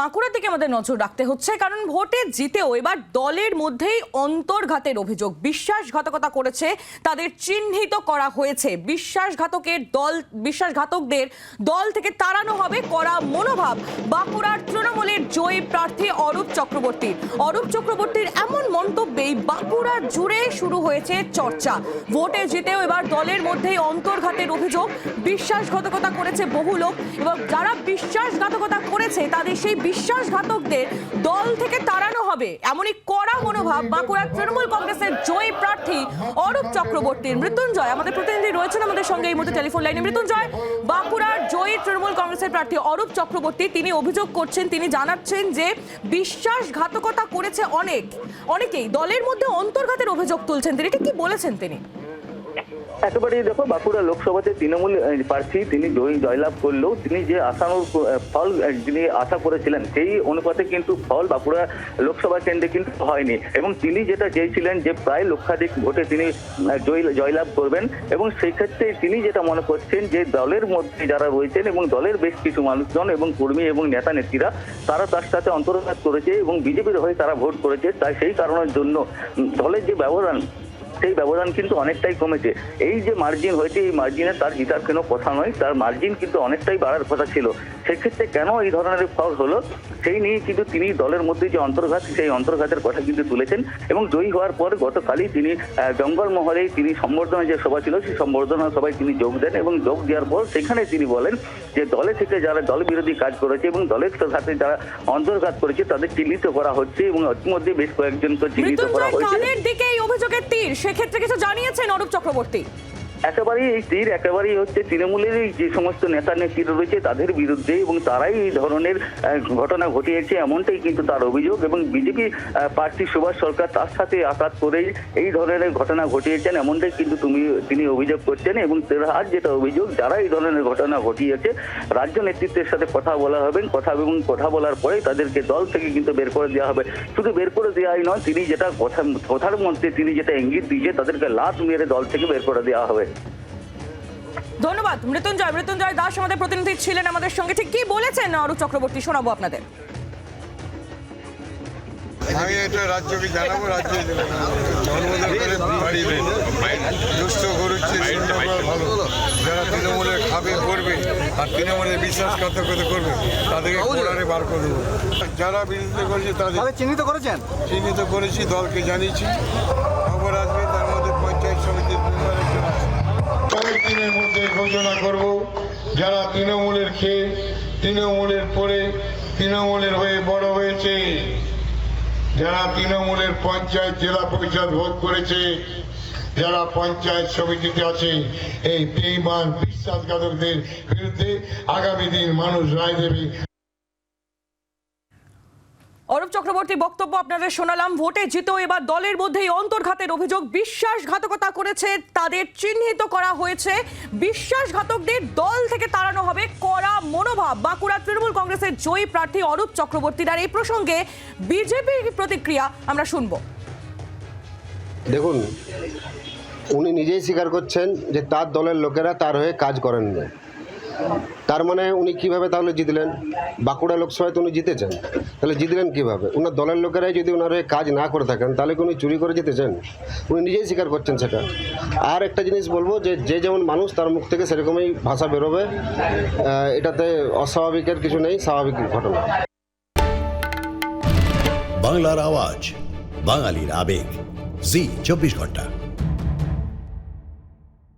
বাঁকুড়ার দিকে আমাদের নজর রাখতে হচ্ছে, কারণ ভোটে জিতেও এবার দলের মধ্যেই অন্তর্ঘাতের অভিযোগ। বিশ্বাসঘাতকতা করেছে তাদের চিহ্নিত করা হয়েছে। বিশ্বাসঘাতকদের দল থেকে তাড়ানো হবে, কড়া মনোভাব বাঁকুড়ার তৃণমূলের জয়ী প্রার্থী অরূপ চক্রবর্তীর এমন মন্তব্যেই বাঁকুড়া জুড়ে শুরু হয়েছে চর্চা। ভোটে জিতেও এবার দলের মধ্যেই অন্তর্ঘাতের অভিযোগ। বিশ্বাসঘাতকতা করেছে বহু লোক এবং যারা বিশ্বাসঘাতকতা করেছে তাদের সেই বিশ্বাসঘাতকদের দল থেকে তাড়ানো হবে, এমনই কড়া মনোভাব বাঁকুড়ার তৃণমূল কংগ্রেসের জয়ী প্রার্থী অরূপ চক্রবর্তীর। মৃত্যুঞ্জয় আমাদের প্রতিনিধি রয়েছেন আমাদের সঙ্গে এই মুহূর্তে টেলিফোন লাইনে। মৃত্যুঞ্জয়, বাঁকুড়ার জয়ী তৃণমূল কংগ্রেসের প্রার্থী অরূপ চক্রবর্তী তিনি অভিযোগ করছেন, তিনি জানাচ্ছেন যে বিশ্বাসঘাতকতা করেছে অনেকেই, দলের মধ্যে অন্তর্ঘাতের অভিযোগ তুলছেন তিনি। ঠিক কি বলেছেন তিনি? একেবারেই দেখো, বাঁকুড়া লোকসভাতে তৃণমূল প্রার্থী তিনি জয়লাভ করলেও তিনি যে আশানুর ফল যিনি আশা করেছিলেন সেই অনুপাতে কিন্তু ফল বাঁকুড়া লোকসভা কেন্দ্রে কিন্তু হয়নি। এবং তিনি যেটা চেয়েছিলেন যে প্রায় লক্ষাধিক ভোটে তিনি জয়লাভ করবেন, এবং সেই ক্ষেত্রে তিনি যেটা মনে করছেন যে দলের মধ্যে যারা রয়েছেন এবং দলের বেশ কিছু মানুষজন এবং কর্মী এবং নেতা নেত্রীরা তারা তার সাথে অন্তর্ঘাত করেছে এবং বিজেপির হয়ে তারা ভোট করেছে। তাই সেই কারণের জন্য দলের যে ব্যবধান সেই ব্যবধান কিন্তু অনেকটাই কমেছে। এই যে মার্জিন হয়েছে এই মার্জিনে তার জিতার কোনো কথা নয়, তার মার্জিন কিন্তু অনেকটাই বাড়ার কথা ছিল। সেক্ষেত্রে কেন এই ধরনের ফল হলো সেই নিয়ে কিন্তু তিনি দলের মধ্যে যে অন্তর্ঘাত সেই অন্তর্ঘাতের কথা কিন্তু তুলেছেন। এবং জয়ী হওয়ার পর গতকালই তিনি জঙ্গলমহলেই তিনি সম্বর্ধনা যে সভা ছিল সেই সম্বর্ধনা সভায় তিনি যোগ দেন এবং যোগ দেওয়ার পর সেখানে তিনি বলেন যে দলে থেকে যারা দল বিরোধী কাজ করেছে এবং দলের সাথে যারা অন্তর্ঘাত করেছে তাদের চিহ্নিত করা হচ্ছে এবং ইতিমধ্যে বেশ কয়েকজনকে চিহ্নিত করা হয়েছে। এই অভিযোগের তীর সেক্ষেত্রে কিছু জানিয়েছেন অরূপ চক্রবর্তী? একেবারেই এই তীর একেবারেই হচ্ছে তৃণমূলের যে সমস্ত নেতা নেত্রীরা রয়েছে তাদের বিরুদ্ধে, এবং তারাই এই ধরনের ঘটনা ঘটিয়েছে এমনটাই কিন্তু তার অভিযোগ। এবং বিজেপি প্রার্থী সুভাষ সরকার তার সাথে আঘাত করেই এই ধরনের ঘটনা ঘটিয়েছেন এমনটাই কিন্তু তিনি অভিযোগ করছেন। এবং আর যেটা অভিযোগ, যারা এই ধরনের ঘটনা ঘটিয়েছে রাজ্য নেতৃত্বের সাথে কথা বলা হবে, কথা বলার পরে তাদেরকে দল থেকে কিন্তু বের করে দেওয়া হবে। শুধু বের করে দেওয়াই নয়, তিনি যেটা কথার মধ্যে তিনি যেটা ইঙ্গিত দিয়েছে তাদেরকে লাত মেরে দল থেকে বের করে দেওয়া হবে। ধন্যবাদ মৃত্যুঞ্জয় দাস আমাদের প্রতিনিধি ছিলেন আমাদের সঙ্গে। ঠিক কি বলেছেন অরূপ চক্রবর্তী, শোনাবো আপনাদের। আমি এটা রাজ্যকে জানাবো, রাজ্যে দুষ্ট করছে ভালো, যারা তৃণমূলের খাবে করবে আর তৃণমূলের বিশ্বাসঘাতকতা করবে তাদেরকে কোড়ারে বার করে দেবো। যারা বিরোধিতা করেছে তাদের চিহ্নিত করেছি, দলকে জানিয়েছি। খবর আসবে, তার মধ্যে পঞ্চায়েত সমিতির কয়েকদিনের মধ্যে ঘোষণা করব যারা তৃণমূলের খেয়ে তৃণমূলের পরে তৃণমূলের হয়ে বড় হয়েছে, যারা তৃণমূলের পঞ্চায়েত জেলা পরিষদ ভোট করেছে, যারা পঞ্চায়েত সমিতিতে আছে, এই বেঈমান বিশ্বাসঘাতকদের বিরুদ্ধে আগামী দিন মানুষ রায় দেবে। অরূপ চক্রবর্তীর বক্তব্য আপনাদের শোনালাম। ভোটে জিতেও এবার দলের মধ্যেই অন্তর্ঘাতের অভিযোগ। বিশ্বাসঘাতকতা করেছে তাদের চিহ্নিত করা হয়েছে, বিশ্বাসঘাতকদের দল থেকে তাড়ানো হবে, কড়া মনোভাব বাঁকুড়া তৃণমূল কংগ্রেসের জয়ী প্রার্থী অরূপ চক্রবর্তীর। আর এই প্রসঙ্গে বিজেপির প্রতিক্রিয়া আমরা শুনবো। দেখুন, উনি নিজেই স্বীকার করছেন যে তার দলের লোকেরা তার হয়ে কাজ করেননি। তার মানে উনি কিভাবে তাহলে জিতলেন? বাঁকুড়া লোকসভায় তো উনি জিতেছেন, তাহলে জিতলেন কিভাবে? ওনার দলের লোকেরাই যদি ওনার হয়ে কাজ না করে থাকেন তাহলে কি উনি চুরি করে জিতেছেন? উনি নিজেই স্বীকার করছেন সেটা। আর একটা জিনিস বলবো যে যে যেমন মানুষ তার মুখ থেকে সেরকমই ভাষা বেরোবে, এটাতে অস্বাভাবিকের কিছু নেই, স্বাভাবিক ঘটনা। বাংলার আওয়াজ, বাঙালির আবেগ, জি 24 ঘন্টা।